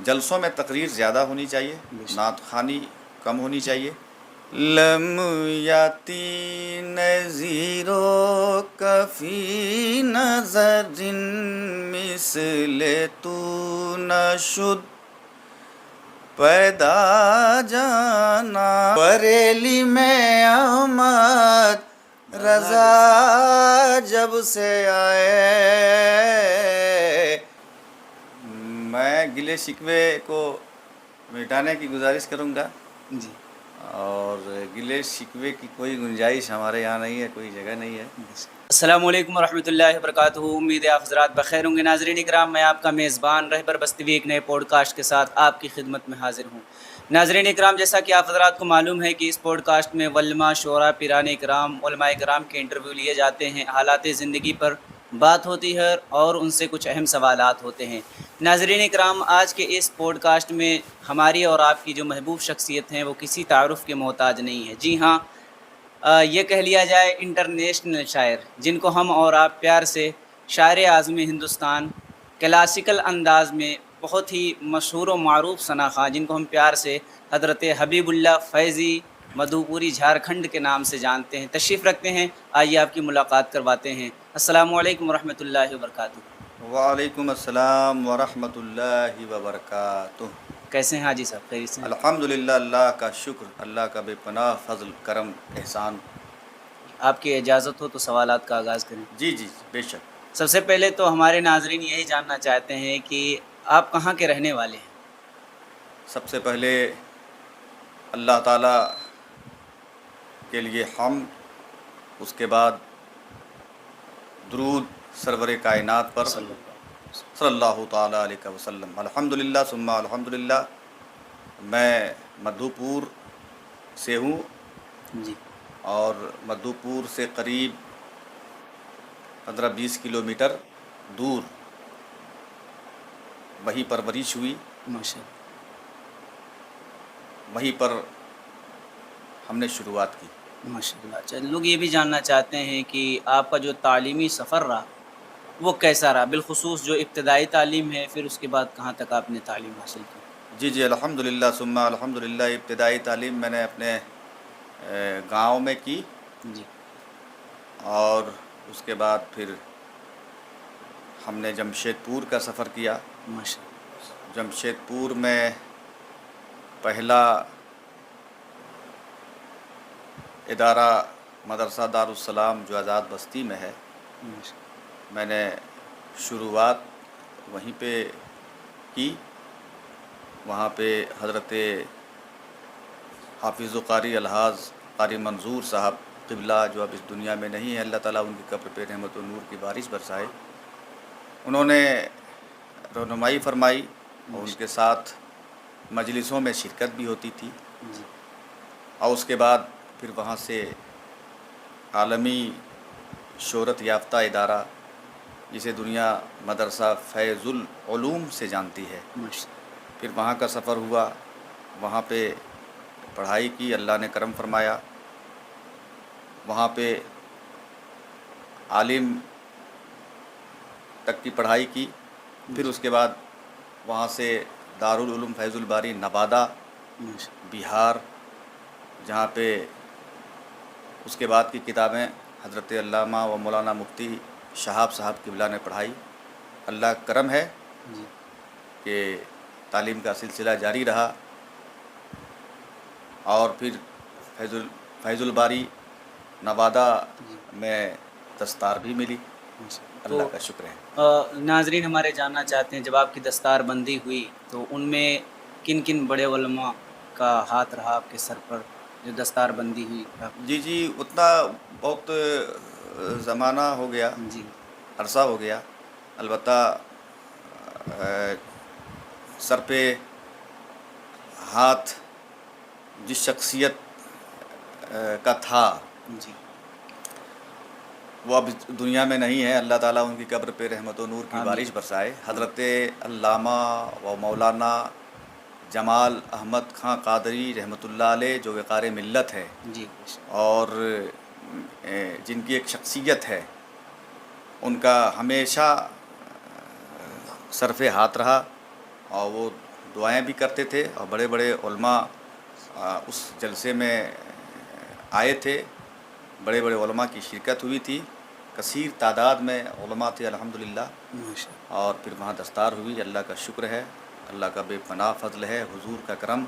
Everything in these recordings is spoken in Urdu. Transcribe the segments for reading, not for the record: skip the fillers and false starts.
جلسوں میں تقریر زیادہ ہونی چاہیے، بے شک۔ نعت خوانی کم ہونی چاہیے۔ لم یاتی نذیرو کفی نظر مثل تو نشد پیدا جانا، بریلی میں احمد رضا جب سے آئے۔ میں گلے شکوے کو مٹانے کی گزارش کروں گا، جی اور گلے شکوے کی کوئی گنجائش ہمارے یہاں نہیں ہے، کوئی جگہ نہیں ہے۔ السلام علیکم ورحمۃ اللہ وبرکاتہ۔ امید ہے آپ حضرات بخیر ہوں گے۔ ناظرین اکرام، میں آپ کا میزبان رہبر بستی ایک نئے پوڈ کاسٹ کے ساتھ آپ کی خدمت میں حاضر ہوں۔ ناظرین اکرام، جیسا کہ آپ حضرات کو معلوم ہے کہ اس پوڈ کاسٹ میں علماء، شعراء، پیران اکرام، علماء اکرام کے انٹرویو لیے جاتے ہیں، حالات زندگی پر بات ہوتی ہے اور ان سے کچھ اہم سوالات ہوتے ہیں۔ ناظرین اکرام، آج کے اس پوڈ کاسٹ میں ہماری اور آپ کی جو محبوب شخصیت ہیں وہ کسی تعارف کے محتاج نہیں ہے۔ جی ہاں، یہ کہہ لیا جائے انٹرنیشنل شاعر، جن کو ہم اور آپ پیار سے شاعر اعظم ہندوستان، کلاسیکل انداز میں بہت ہی مشہور و معروف شناخواں، جن کو ہم پیار سے حضرت حبیب اللہ فیضی مدھوپوری جھارکھنڈ کے نام سے جانتے ہیں، تشریف رکھتے ہیں۔ آئیے آپ کی ملاقات کرواتے ہیں۔ السلام علیکم ورحمۃ اللہ وبرکاتہ۔ وعلیکم السلام ورحمۃ اللہ وبرکاتہ۔ کیسے ہیں حاجی صاحب؟ خیریت سے ہیں؟ الحمدللہ، اللہ کا شکر، اللہ کا بے پناہ فضل کرم احسان۔ آپ کی اجازت ہو تو سوالات کا آغاز کریں۔ جی جی بے شک۔ سب سے پہلے تو ہمارے ناظرین یہی جاننا چاہتے ہیں کہ آپ کہاں کے رہنے والے ہیں؟ سب سے پہلے اللہ تعالیٰ کے لیے حمد، اس کے بعد درود سرور کائنات پر صلی اللہ تعالیٰ علیہ وسلم۔ الحمدللہ ثم الحمدللہ۔ میں مدھوپور سے ہوں، جی اور مدھوپور سے قریب 15-20 کلومیٹر دور وہیں پرورش ہوئی، ماشاء اللہ، وہیں پر ہم نے شروعات کی۔ ماشاء اللہ۔ اچھا، لوگ یہ بھی جاننا چاہتے ہیں کہ آپ کا جو تعلیمی سفر رہا وہ کیسا رہا، بالخصوص جو ابتدائی تعلیم ہے، پھر اس کے بعد کہاں تک آپ نے تعلیم حاصل کی؟ جی جی الحمدللہ ثم الحمدللہ۔ ابتدائی تعلیم میں نے اپنے گاؤں میں کی، جی اور اس کے بعد پھر ہم نے جمشید پور کا سفر کیا۔ ماشاء اللہ، جمشید پور میں پہلا ادارہ مدرسہ دارالسلام جو آزاد بستی میں ہے، ماشاء میں نے شروعات وہیں پہ کی۔ وہاں پہ حضرت حافظ و قاری الحاظ قاری منظور صاحب قبلہ، جو اب اس دنیا میں نہیں ہے، اللہ تعالیٰ ان کی قبر پہ رحمت و نور کی بارش برسائے، انہوں نے رہنمائی فرمائی، اور ان کے ساتھ مجلسوں میں شرکت بھی ہوتی تھی۔ جی اور اس کے بعد پھر وہاں سے عالمی شہرت یافتہ ادارہ، جسے دنیا مدرسہ فیض العلوم سے جانتی ہے، ماشاء پھر وہاں کا سفر ہوا، وہاں پہ پڑھائی کی، اللہ نے کرم فرمایا، وہاں پہ عالم تک کی پڑھائی کی۔ پھر اس کے بعد وہاں سے دارالعلوم فیض الباری نوادہ ماشاء بہار، جہاں پہ اس کے بعد کی کتابیں حضرت علامہ و مولانا مفتی شہاب صاحب قبلہ نے پڑھائی۔ اللہ کا کرم ہے جی کہ تعلیم کا سلسلہ جاری رہا، اور پھر فیض الباری نوادہ میں دستار بھی ملی، اللہ کا شکر ہے۔ ناظرین ہمارے جاننا چاہتے ہیں، جب آپ کی دستار بندی ہوئی تو ان میں کن کن بڑے علماء کا ہاتھ رہا آپ کے سر پر، جو دستار بندی ہوئی آپ؟ جی جی اتنا بہت زمانہ ہو گیا، جی عرصہ ہو گیا، البتہ سر پہ ہاتھ جس شخصیت کا تھا جی وہ اب دنیا میں نہیں ہے، اللہ تعالیٰ ان کی قبر پہ رحمت و نور کی آمین۔ بارش برسائے۔ حضرت علامہ و مولانا جمال احمد خان قادری رحمۃ اللہ علیہ، جو وقار ملت ہے جی اور جن کی ایک شخصیت ہے، ان کا ہمیشہ صرف ہاتھ رہا، اور وہ دعائیں بھی کرتے تھے اور بڑے بڑے علماء اس جلسے میں آئے تھے، بڑے بڑے علماء کی شرکت ہوئی تھی، کثیر تعداد میں علماء تھے الحمدللہ، ماشاء اور پھر وہاں دستار ہوئی۔ اللہ کا شکر ہے، اللہ کا بے پناہ فضل ہے، حضور کا کرم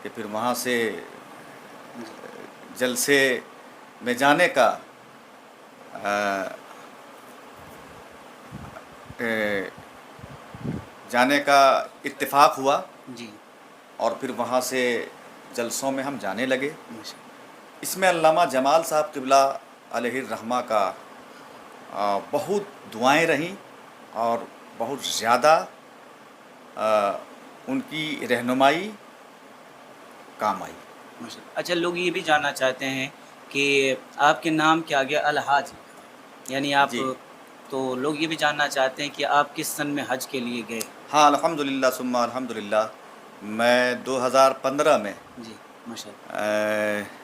کہ پھر وہاں سے جلسے میں جانے کا اتفاق ہوا، جی اور پھر وہاں سے جلسوں میں ہم جانے لگے۔ ماشاء اس میں علامہ جمال صاحب قبلہ علیہ الرحمہ کا بہت دعائیں رہیں اور بہت زیادہ ان کی رہنمائی کام آئی۔ ماشاء اللہ۔ اچھا، لوگ یہ بھی جاننا چاہتے ہیں کہ آپ کے نام کیا گیا الحاج، یعنی آپ، جی تو لوگ یہ بھی جاننا چاہتے ہیں کہ آپ کس سن میں حج کے لیے گئے؟ ہاں الحمدللہ ثم الحمدللہ، میں 2015 میں جی ماشاء اللہ۔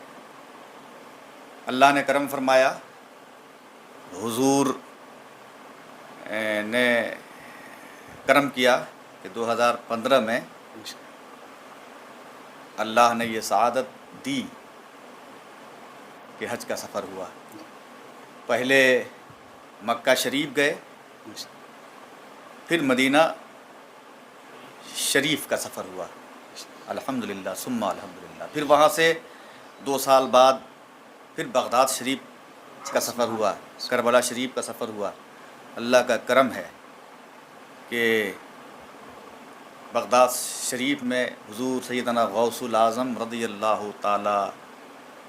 اللہ نے کرم فرمایا، حضور نے کرم کیا کہ 2015 میں ماشاء اللہ نے یہ سعادت دی کہ حج کا سفر ہوا۔ پہلے مکہ شریف گئے، اللہ۔ پھر مدینہ شریف کا سفر ہوا الحمدللہ ثم الحمدللہ، پھر وہاں سے 2 سال بعد پھر بغداد شریف کا سفر ہوا، کربلا شریف کا سفر ہوا۔ اللہ کا کرم ہے کہ بغداد شریف میں حضور سیدنا غوث العظم رضی اللہ تعالی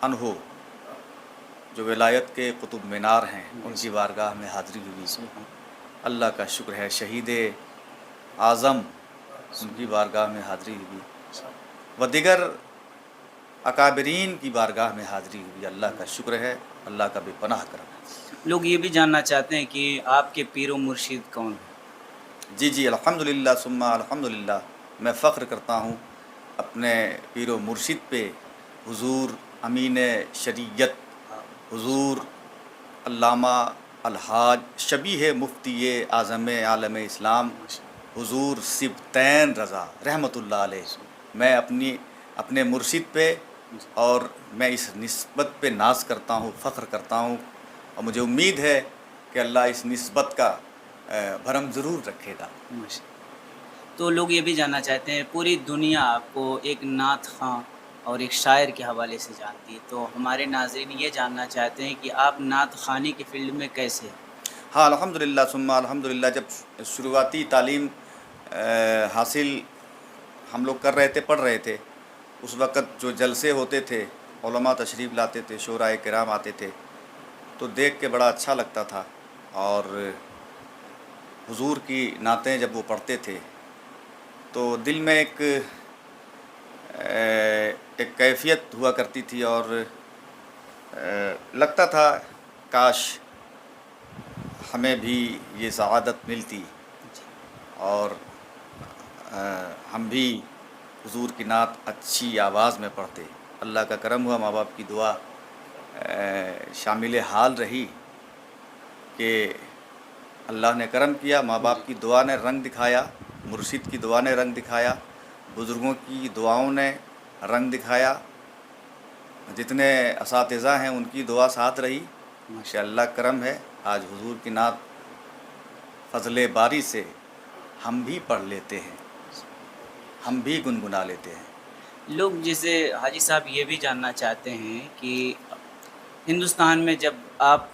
عنہ جو ولایت کے قطب مینار ہیں، ان کی بارگاہ میں حاضری ہوئی۔ اللہ کا شکر ہے، شہید اعظم ان کی بارگاہ میں حاضری ہوئی، و دیگر اکابرین کی بارگاہ میں حاضری ہوئی۔ اللہ کا شکر ہے، اللہ کا بے پناہ کرم ہے۔ لوگ یہ بھی جاننا چاہتے ہیں کہ آپ کے پیر و مرشد کون ہیں؟ جی الحمدللہ ثم الحمدللہ، میں فخر کرتا ہوں اپنے پیر و مرشد پہ، حضور امین شریعت، حضور علامہ الحاج شبیہ مفتی اعظم عالم اسلام، حضور سبطین رضا رحمۃ اللہ علیہ۔ میں اپنے مرشد پہ اور میں اس نسبت پہ ناز کرتا ہوں، فخر کرتا ہوں، اور مجھے امید ہے کہ اللہ اس نسبت کا بھرم ضرور رکھے گا۔ تو لوگ یہ بھی جاننا چاہتے ہیں، پوری دنیا آپ کو ایک نعت خواں اور ایک شاعر کے حوالے سے جانتی ہے، تو ہمارے ناظرین یہ جاننا چاہتے ہیں کہ آپ نعت خوانی کی فیلڈ میں کیسے ہیں؟ ہاں الحمدللہ ثم الحمدللہ، جب شروعاتی تعلیم حاصل ہم لوگ کر رہے تھے، پڑھ رہے تھے، اس وقت جو جلسے ہوتے تھے، علماء تشریف لاتے تھے، شعراء کرام آتے تھے، تو دیکھ کے بڑا اچھا لگتا تھا، اور حضور کی نعتیں جب وہ پڑھتے تھے تو دل میں ایک کیفیت ہوا کرتی تھی، اور لگتا تھا کاش ہمیں بھی یہ سعادت ملتی اور ہم بھی حضور کی نعت اچھی آواز میں پڑھتے۔ اللہ کا کرم ہوا، ماں باپ کی دعا شامل حال رہی کہ اللہ نے کرم کیا، ماں باپ کی دعا نے رنگ دکھایا، مرشد کی دعا نے رنگ دکھایا، بزرگوں کی دعاؤں نے رنگ دکھایا، جتنے اساتذہ ہیں ان کی دعا ساتھ رہی کہ اللہ کرم ہے، آج حضور کی نعت فضل باری سے ہم بھی پڑھ لیتے ہیں، ہم بھی گنگنا لیتے ہیں۔ لوگ جیسے حاجی صاحب یہ بھی جاننا چاہتے ہیں کہ ہندوستان میں جب آپ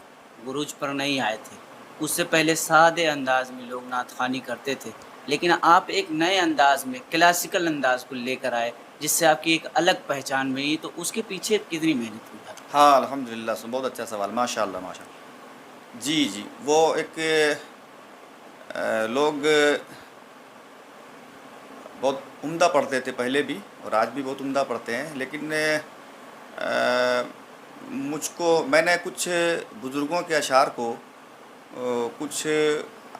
عروج پر نہیں آئے تھے، اس سے پہلے سادے انداز میں لوگ نعت خوانی کرتے تھے، لیکن آپ ایک نئے انداز میں کلاسیکل انداز کو لے کر آئے جس سے آپ کی ایک الگ پہچان ملی، تو اس کے پیچھے کتنی محنت ہوئی؟ ہاں الحمدللہ، بہت اچھا سوال، ماشاء اللہ ماشاء اللہ۔ جی وہ ایک لوگ بہت عمدہ پڑھتے تھے پہلے بھی، اور آج بھی بہت عمدہ پڑھتے ہیں، لیکن میں نے کچھ بزرگوں کے اشعار کو کچھ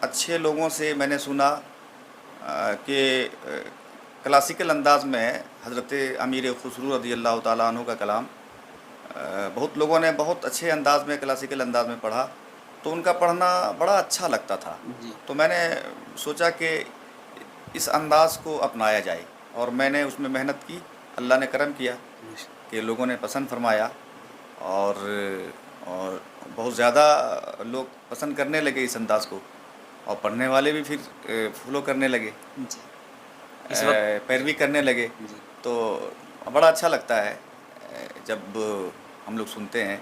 اچھے لوگوں سے میں نے سنا کہ کلاسیکل انداز میں حضرت امیر خسرو رضی اللہ تعالیٰ عنہ کا کلام بہت لوگوں نے بہت اچھے انداز میں، کلاسیکل انداز میں پڑھا، تو ان کا پڑھنا بڑا اچھا لگتا تھا۔ تو میں نے سوچا کہ اس انداز کو اپنایا جائے، اور میں نے اس میں محنت کی، اللہ نے کرم کیا کہ لوگوں نے پسند فرمایا، اور بہت زیادہ لوگ پسند کرنے لگے اس انداز کو، اور پڑھنے والے بھی پھر فالو کرنے لگے، جی اس وقت پیروی کرنے لگے۔ جی تو بڑا اچھا لگتا ہے جب ہم لوگ سنتے ہیں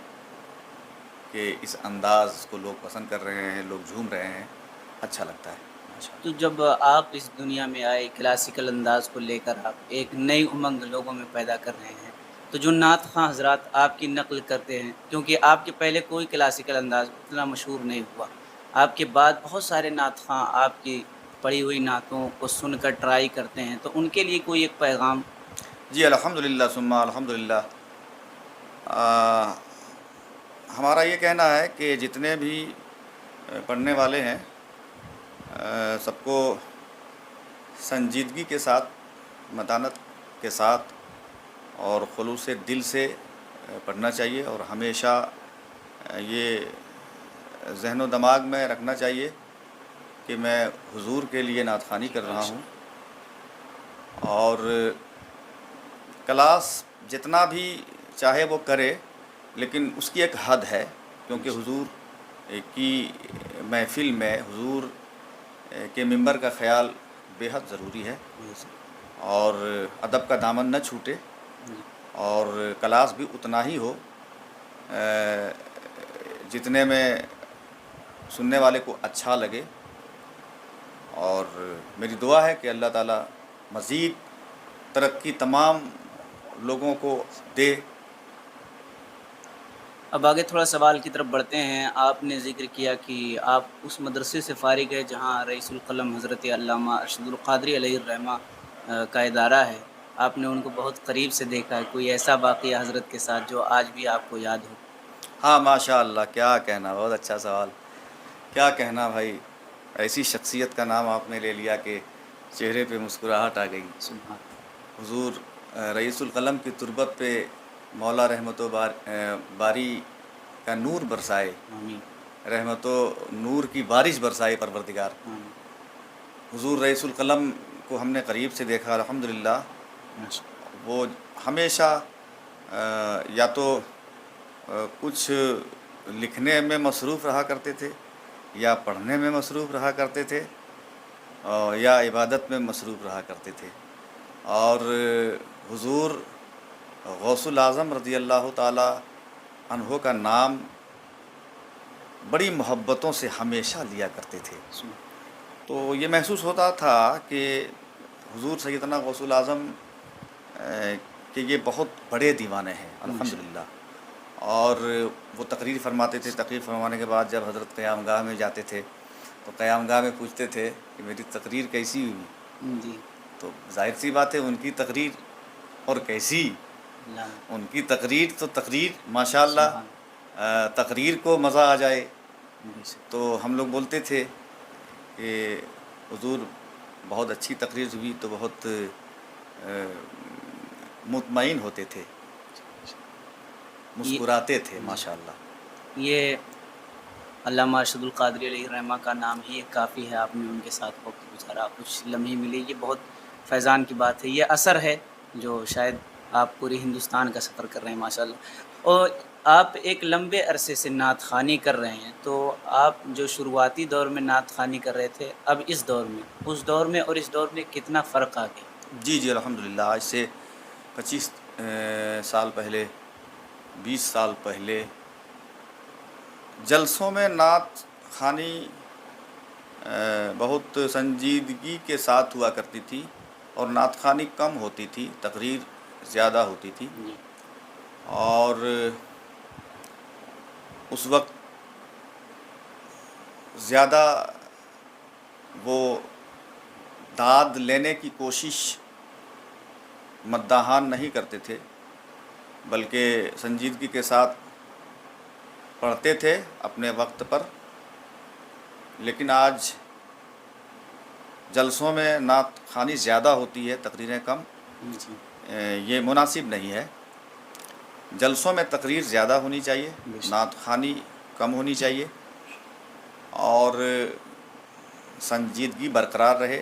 کہ اس انداز کو لوگ پسند کر رہے ہیں، لوگ جھوم رہے ہیں، اچھا لگتا ہے ماشاء تو اللہ۔ جب آپ اس دنیا میں آئے کلاسیکل انداز کو لے کر آپ ایک نئی امنگ لوگوں میں پیدا کر رہے ہیں، تو جو نعت خواں حضرات آپ کی نقل کرتے ہیں، کیونکہ آپ کے پہلے کوئی کلاسیکل انداز اتنا مشہور نہیں ہوا، آپ کے بعد بہت سارے نعت خواں آپ کی پڑھی ہوئی نعتوں کو سن کر ٹرائی کرتے ہیں، تو ان کے لیے کوئی ایک پیغام؟ جی الحمدللہ ثم الحمدللہ، ہمارا یہ کہنا ہے کہ جتنے بھی پڑھنے والے ہیں سب کو سنجیدگی کے ساتھ، متانت کے ساتھ اور خلوص دل سے پڑھنا چاہیے، اور ہمیشہ یہ ذہن و دماغ میں رکھنا چاہیے کہ میں حضور کے لیے نعت خوانی کر رہا ہوں، اور کلاس جتنا بھی چاہے وہ کرے، لیکن اس کی ایک حد ہے، کیونکہ حضور کی محفل میں حضور کے ممبر کا خیال بے حد ضروری ہے، اور ادب کا دامن نہ چھوٹے، اور کلاس بھی اتنا ہی ہو جتنے میں سننے والے کو اچھا لگے، اور میری دعا ہے کہ اللہ تعالیٰ مزید ترقی تمام لوگوں کو دے۔ اب آگے تھوڑا سوال کی طرف بڑھتے ہیں۔ آپ نے ذکر کیا کہ آپ اس مدرسے سے فارغ ہیں جہاں رئیس القلم حضرت علامہ ارشد القادری علیہ الرحمہ کا ادارہ ہے، آپ نے ان کو بہت قریب سے دیکھا ہے، کوئی ایسا واقعہ حضرت کے ساتھ جو آج بھی آپ کو یاد ہو؟ ہاں ماشاء اللہ، کیا کہنا، بہت اچھا سوال، کیا کہنا بھائی، ایسی شخصیت کا نام آپ نے لے لیا کہ چہرے پہ مسکراہٹ آ گئی۔ سبحان حضور رئیس القلم کی تربت پہ مولا رحمت و باری کا نور برسائے، آمین رحمت و نور کی بارش برسائے پروردگار۔ آمین حضور رئیس القلم کو ہم نے قریب سے دیکھا الحمدللہ، ماشاء وہ ہمیشہ یا تو کچھ لکھنے میں مصروف رہا کرتے تھے، یا پڑھنے میں مصروف رہا کرتے تھے، یا عبادت میں مصروف رہا کرتے تھے، اور حضور غوث الاعظم رضی اللہ تعالی عنہ کا نام بڑی محبتوں سے ہمیشہ لیا کرتے تھے۔ اللہ تو یہ محسوس ہوتا تھا کہ حضور سیدنا غوث الاعظم کہ یہ بہت بڑے دیوانے ہیں الحمدللہ، اور وہ تقریر فرماتے تھے، تقریر فرمانے کے بعد جب حضرت قیام گاہ میں جاتے تھے تو قیام گاہ میں پوچھتے تھے کہ میری تقریر کیسی ہوئی؟ جی تو ظاہر سی بات ہے ان کی تقریر اور کیسی، اللہ ان کی تقریر تو تقریر ماشاءاللہ، سبحان تقریر کو مزہ آ جائے۔ بے شک۔ تو ہم لوگ بولتے تھے کہ حضور بہت اچھی تقریر ہوئی تو بہت مطمئن ہوتے تھے، مسکراتے تھے ماشاءاللہ۔ یہ علامہ ارشد القادری علیہ الرحمہ کا نام ہی ایک کافی ہے، آپ نے ان کے ساتھ وقت گزارا، کچھ لمحے ملے، یہ بہت فیضان کی بات ہے، یہ اثر ہے جو شاید آپ پوری ہندوستان کا سفر کر رہے ہیں ماشاءاللہ۔ اور آپ ایک لمبے عرصے سے نعت خوانی کر رہے ہیں، تو آپ جو شروعاتی دور میں نعت خوانی کر رہے تھے، اب اس دور میں، اس دور میں اور اس دور میں کتنا فرق آ گیا؟ جی جی الحمدللہ، آج سے 25 سال پہلے، 20 سال پہلے جلسوں میں نعت خوانی بہت سنجیدگی کے ساتھ ہوا کرتی تھی، اور نعت خوانی کم ہوتی تھی، تقریر زیادہ ہوتی تھی، جی اور اس وقت زیادہ وہ داد لینے کی کوشش مداحان نہیں کرتے تھے، بلکہ سنجیدگی کے ساتھ پڑھتے تھے اپنے وقت پر۔ لیکن آج جلسوں میں نعت خوانی زیادہ ہوتی ہے، تقریریں کم، جی یہ مناسب نہیں ہے۔ جلسوں میں تقریر زیادہ ہونی چاہیے، بے شک۔ نعت خوانی کم ہونی چاہیے، اور سنجیدگی برقرار رہے،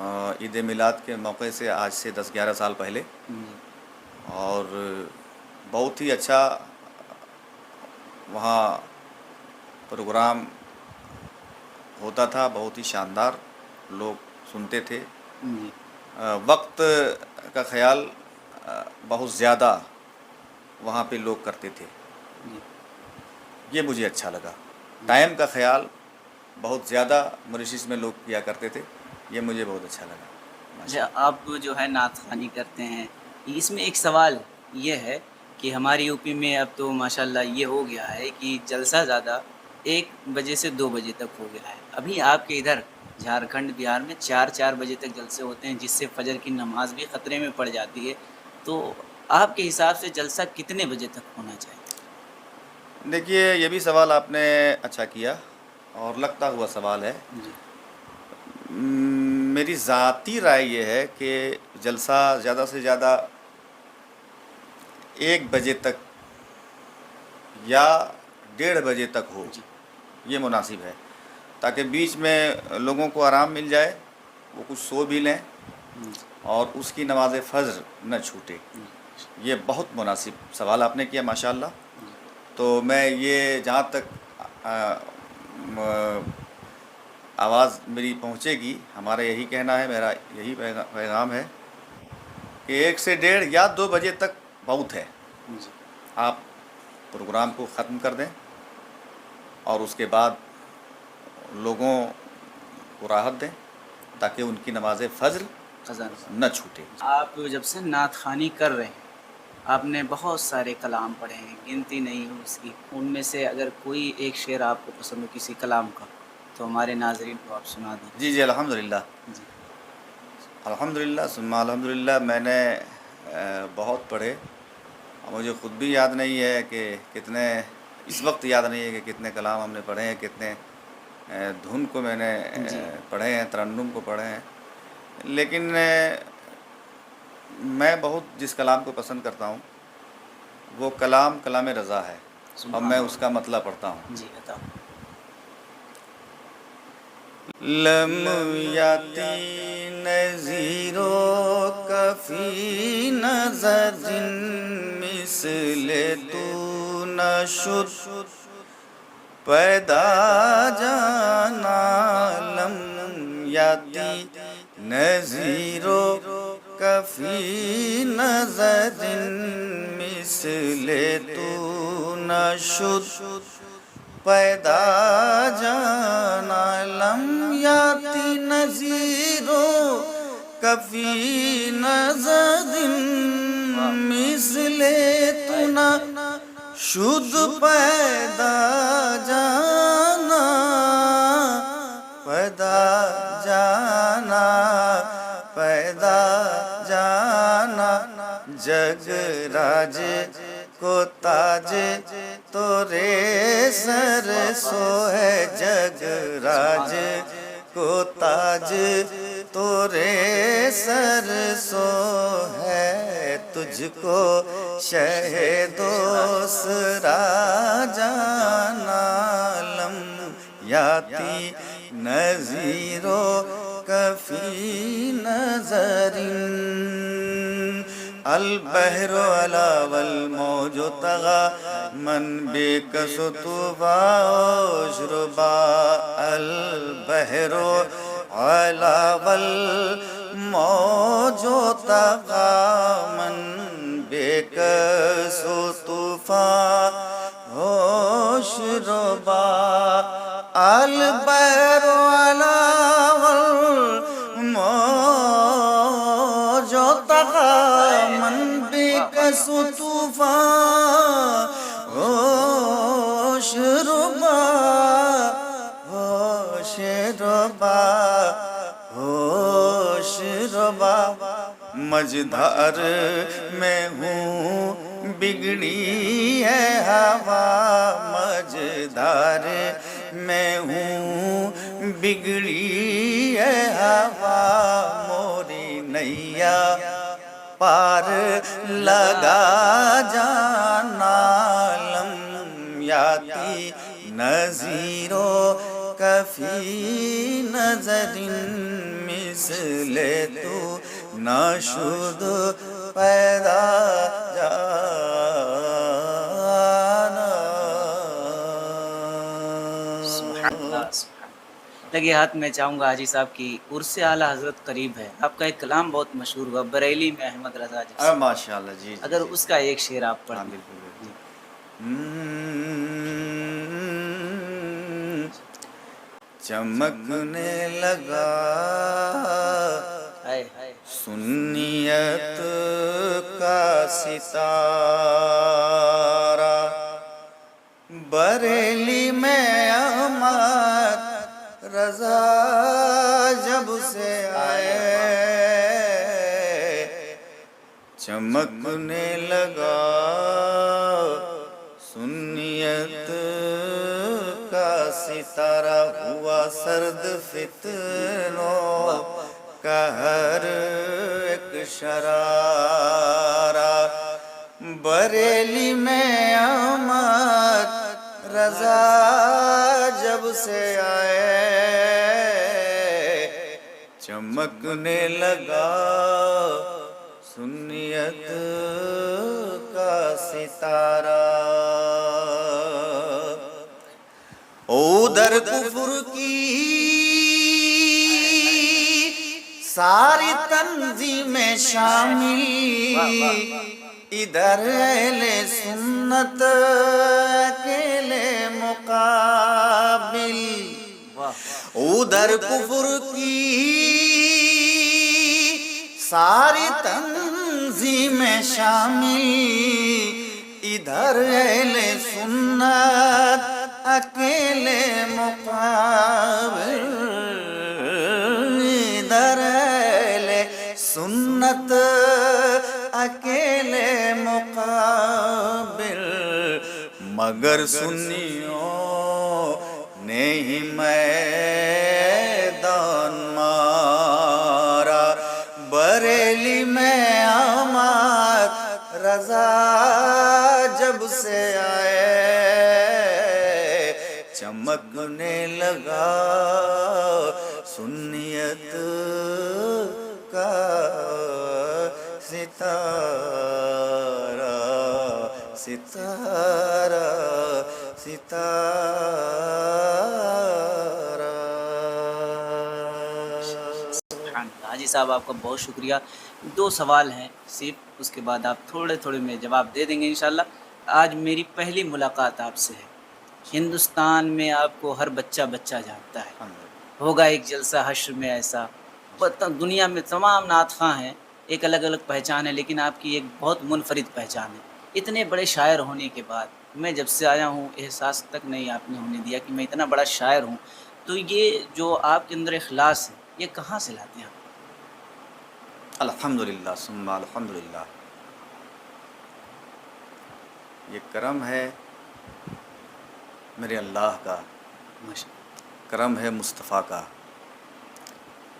عید میلاد کے موقع سے آج سے 10-11 سال پہلے، اور بہت ہی اچھا وہاں پروگرام ہوتا تھا، بہت ہی شاندار، لوگ سنتے تھے، جی وقت کا خیال بہت زیادہ وہاں پہ لوگ کرتے تھے، جی یہ مجھے اچھا لگا۔ ٹائم کا خیال بہت زیادہ موریشس میں لوگ کیا کرتے تھے، یہ مجھے بہت اچھا لگا۔ اچھا، آپ جو ہے نعت خوانی کرتے ہیں، اس میں ایک سوال یہ ہے کہ ہماری یو پی میں اب تو ماشاءاللہ یہ ہو گیا ہے کہ جلسہ زیادہ 1 بجے سے 2 بجے تک ہو گیا ہے۔ ابھی آپ کے ادھر جھارکھنڈ بہار میں 4 بجے تک جلسے ہوتے ہیں، جس سے فجر کی نماز بھی خطرے میں پڑ جاتی ہے، تو آپ کے حساب سے جلسہ کتنے بجے تک ہونا چاہیے؟ دیکھیے، یہ بھی سوال آپ نے اچھا کیا اور لگتا ہوا سوال ہے۔ جی میری ذاتی رائے یہ ہے کہ جلسہ زیادہ سے زیادہ 1 بجے تک یا 1:30 بجے تک ہو، جی یہ مناسب ہے، تاکہ بیچ میں لوگوں کو آرام مل جائے، وہ کچھ سو بھی لیں جی اور اس کی نماز فجر نہ چھوٹے۔ جی یہ بہت مناسب سوال آپ نے کیا، ماشاءاللہ۔ جی تو میں یہ جہاں تک آواز میری پہنچے گی، ہمارا یہی کہنا ہے، میرا یہی پیغام ہے کہ 1 سے 1:30 یا 2 بجے تک بہت ہے۔ جی آپ پروگرام کو ختم کر دیں اور اس کے بعد لوگوں کو راحت دیں تاکہ ان کی نماز فجر قضا نہ چھوٹے۔ آپ جب سے نعت خوانی کر رہے ہیں، آپ نے بہت سارے کلام پڑھے ہیں، گنتی نہیں ہو اس کی، ان میں سے اگر کوئی ایک شعر آپ کو پسند ہو کسی کلام کا تو ہمارے ناظرین کو آپ سنا دیں۔ جی الحمدللہ، جی الحمدللہ ثم الحمدللہ، میں نے بہت پڑھے، مجھے خود بھی یاد نہیں ہے کہ کتنے، اس وقت یاد نہیں ہے کہ کتنے کلام ہم نے پڑھے ہیں، کتنے دھن کو میں نے جی پڑھے ہیں، ترنم کو پڑھے ہیں، لیکن میں بہت جس کلام کو پسند کرتا ہوں وہ کلام رضا ہے، اور سبحان میں اللہ۔ اس کا مطلب پڑھتا ہوں۔ جی عطا لم یاتی نذیرو کفی نظر مثل تو نشد پیدا جانا، لم یاتی نذیرو کفی نظر مثل تو نشد پیدا جانا، لم یاتی نذیرو کفی نظر مثل تو نشد پیدا جانا، پیدا جانا، پیدا جانا، جگ راج کو تاج تورے سر سو ہے، جگ راج کو تاج تورے سر سو ہے، تجھ کو شہ دوسرا جانا، لم یاتی نذیرو کفی نظر، البحر علا والموج طغى من بك ستوفى اشربا، البحر علا والموج طغى من بك ستوفى اشربا، البحر علا والموج طغى من بك ستوفى اشربا، اشربا، اشربا، مجدھار میں ہوں بگڑی ہے ہوا، مجدھار میں ہوں بگڑی ہے ہوا، موری نیا پار لگا جانا، لم یاتی نذیرو کفی نظر مثل تو نشد پیدا جانا. سبحان اللہ سبحان. لگے ہاتھ میں چاہوں گا حاجی صاحب کی عرس اعلیٰ حضرت قریب ہے. آپ کا ایک کلام بہت مشہور ہوا بریلی میں احمد رضا جی سے. ماشاء اللہ. جی اگر اس کا ایک شعر آپ پڑھ ہاں دیں. بالکل بالکل. جی. چمکنے لگا ہائے ہائے. سنیت کا ستارہ بریلی میں احمد رضا جب سے آئے چمکنے لگا سنیت کا ستارہ ہوا سرد فتنوں کا ہر ایک شرارہ بریلی میں احمد رضا جب سے آئے چمکنے لگا سنیت کا ستارہ. ادھر کفر کی ساری تنظیمیں شامل ادھر اہل سنت اکیلے مقابل ادھر کفر کی ساری تنظیمیں شامل ادھر اہل سنت اکیلے مقابل ادھر اہل سنت اکیلے مقابل مگر سنیوں نے ہی میدان مارا بریلی میں احمد رضا جب سے آئے چمکنے لگا سنیت کا ستارہ ستارہ ستارہ. حاجی صاحب آپ کا بہت شکریہ. 2 سوال ہیں صرف, اس کے بعد آپ تھوڑے تھوڑے میں جواب دے دیں گے انشاءاللہ. آج میری پہلی ملاقات آپ سے ہے. ہندوستان میں آپ کو ہر بچہ بچہ جانتا ہے. ہوگا ایک جلسہ حشر میں ایسا. دنیا میں تمام نعت خواں ہیں, ایک الگ الگ پہچان ہے, لیکن آپ کی ایک بہت منفرد پہچان ہے. اتنے بڑے شاعر ہونے کے بعد میں جب سے آیا ہوں احساس تک نہیں آپ نے ہونے دیا کہ میں اتنا بڑا شاعر ہوں. تو یہ جو آپ کے اندر اخلاص ہے یہ کہاں سے لاتے ہیں آپ؟ الحمدللہ ثم الحمدللہ. یہ کرم ہے میرے اللہ کا, کرم ہے مصطفیٰ کا,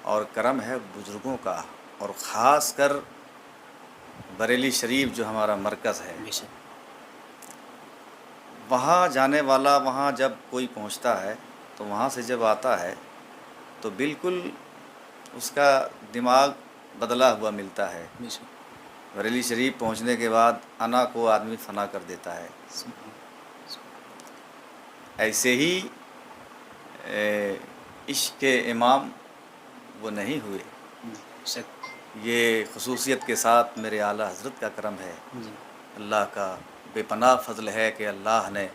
اور کرم ہے بزرگوں کا, اور خاص کر بریلی شریف جو ہمارا مرکز ہے, وہاں جانے والا وہاں جب کوئی پہنچتا ہے تو وہاں سے جب آتا ہے تو بالکل اس کا دماغ بدلا ہوا ملتا ہے. بریلی شریف پہنچنے کے بعد انا کو آدمی فنا کر دیتا ہے. ایسے ہی عشق کے امام وہ نہیں ہوئے. یہ خصوصیت کے ساتھ میرے اعلیٰ حضرت کا کرم ہے. اللہ کا بے پناہ فضل ہے کہ اللہ نے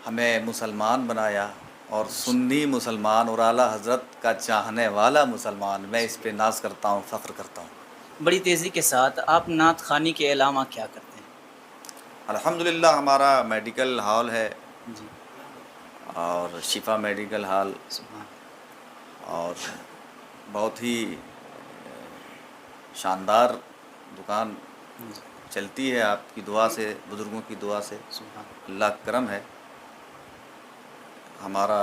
ہمیں مسلمان بنایا, اور سنی مسلمان اور اعلیٰ حضرت کا چاہنے والا مسلمان. میں اس پہ ناز کرتا ہوں, فخر کرتا ہوں. بڑی تیزی کے ساتھ آپ نعت خوانی کے علاوہ کیا کرتے ہیں؟ الحمدللہ ہمارا میڈیکل ہال ہے, جی. اور شفا میڈیکل ہال, اور بہت ہی شاندار دکان چلتی ہے آپ کی دعا سے, بزرگوں کی دعا سے. اللہ کا کرم ہے ہمارا,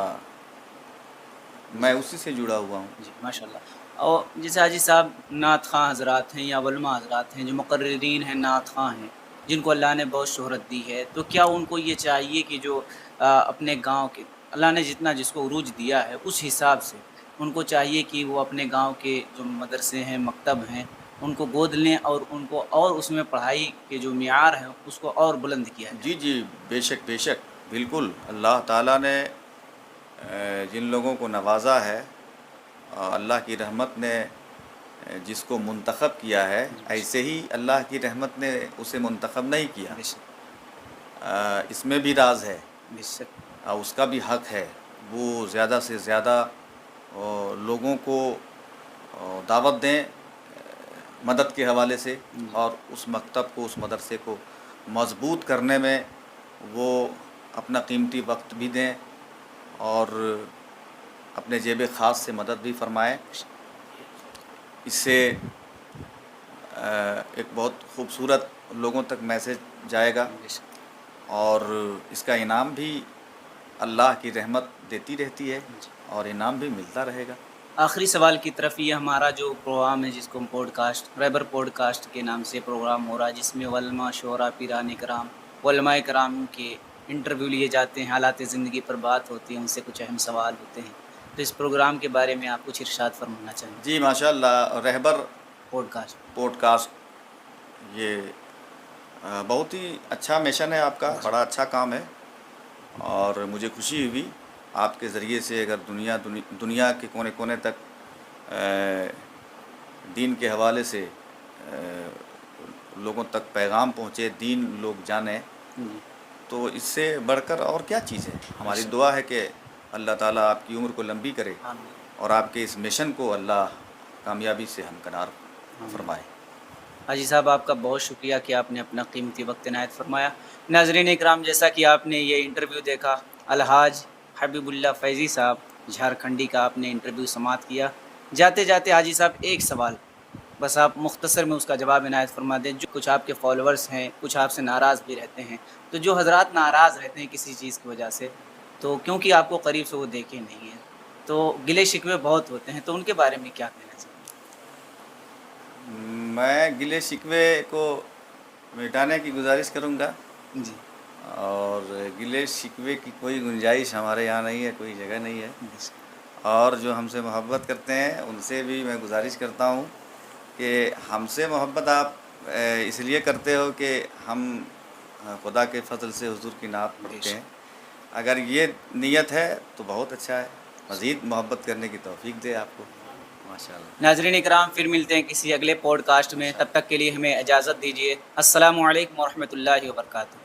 میں اسی سے جڑا ہوا ہوں. جی ماشاء اللہ. اور جیسے حاجی صاحب نعت خواں حضرات ہیں یا علماء حضرات ہیں جو مقررین ہیں, نعت خواں ہیں, جن کو اللہ نے بہت شہرت دی ہے, تو کیا ان کو یہ چاہیے کہ جو اپنے گاؤں کے اللہ نے جتنا جس کو عروج دیا ہے اس حساب سے ان کو چاہیے کہ وہ اپنے گاؤں کے جو مدرسے ہیں مکتب ہیں ان کو گود لیں اور ان کو اور اس میں پڑھائی کے جو معیار ہے اس کو اور بلند کیا جائے۔ جی جی، بے شک بالکل، اللہ تعالیٰ نے جن لوگوں کو نوازا ہے، اللہ کی رحمت نے جس کو منتخب کیا ہے، ایسے ہی اللہ کی رحمت نے اسے منتخب نہیں کیا۔ بے شک اس میں بھی راز ہے، بے شک اس کا بھی حق ہے، وہ زیادہ سے زیادہ لوگوں کو دعوت دیں مدد کے حوالے سے، اور اس مکتب کو، اس مدرسے کو مضبوط کرنے میں وہ اپنا قیمتی وقت بھی دیں اور اپنے جیب خاص سے مدد بھی فرمائیں۔ اس سے ایک بہت خوبصورت لوگوں تک میسج جائے گا، بے شک۔ اور اس کا انعام بھی اللہ کی رحمت دیتی رہتی ہے اور انعام بھی ملتا رہے گا۔ آخری سوال کی طرف، یہ ہمارا جو پروگرام ہے جس کو ہم پوڈ کاسٹ رہبر پوڈ کاسٹ کے نام سے پروگرام ہو رہا ہے، جس میں علماء، شعراء، پیران کرام، علماء کرام کے انٹرویو لیے جاتے ہیں، حالات زندگی پر بات ہوتی ہے، ان سے کچھ اہم سوال ہوتے ہیں، تو اس پروگرام کے بارے میں آپ کچھ ارشاد فرمانا چاہیں گے؟ جی ماشاء اللہ، رہبر پوڈ کاسٹ یہ بہت ہی اچھا مشن ہے آپ کا، بڑا اچھا کام ہے، اور مجھے خوشی ہوئی آپ کے ذریعے سے اگر دنیا کے کونے کونے تک دین کے حوالے سے لوگوں تک پیغام پہنچے، دین لوگ جانیں، تو اس سے بڑھ کر اور کیا چیز ہے۔ ہماری دعا ہے کہ اللہ تعالیٰ آپ کی عمر کو لمبی کرے اور آپ کے اس مشن کو اللہ کامیابی سے ہمکنار فرمائے۔ حاجی صاحب، آپ کا بہت شکریہ کہ آپ نے اپنا قیمتی وقت عنایت فرمایا۔ ناظرین اکرام، جیسا کہ آپ نے یہ انٹرویو دیکھا، الحاج حبیب اللہ فیضی صاحب جھارکھنڈی کا آپ نے انٹرویو سماعت کیا۔ جاتے جاتے حاجی صاحب ایک سوال بس آپ مختصر میں اس کا جواب عنایت فرما دیں۔ جو کچھ آپ کے فالوورز ہیں، کچھ آپ سے ناراض بھی رہتے ہیں، تو جو حضرات ناراض رہتے ہیں کسی چیز کی وجہ سے، تو کیونکہ آپ کو قریب سے وہ دیکھے نہیں ہیں، تو گلے شکوے بہت ہوتے ہیں، تو ان کے بارے میں کیا کہنا چاہیں گے؟ میں گلے شکوے کو مٹانے کی گزارش کروں گا، جی، اور گلے شکوے کی کوئی گنجائش ہمارے یہاں نہیں ہے، کوئی جگہ نہیں ہے، اور جو ہم سے محبت کرتے ہیں ان سے بھی میں گزارش کرتا ہوں کہ ہم سے محبت آپ اس لیے کرتے ہو کہ ہم خدا کے فضل سے حضور کی نعت پڑھتے ہیں۔ اگر یہ نیت ہے تو بہت اچھا ہے، مزید محبت کرنے کی توفیق دے آپ کو، ماشاءاللہ۔ ناظرین اکرام، پھر ملتے ہیں کسی اگلے پوڈ کاسٹ میں، تب تک کے لیے ہمیں اجازت دیجیے۔ السلام علیکم ورحمۃ اللہ وبرکاتہ۔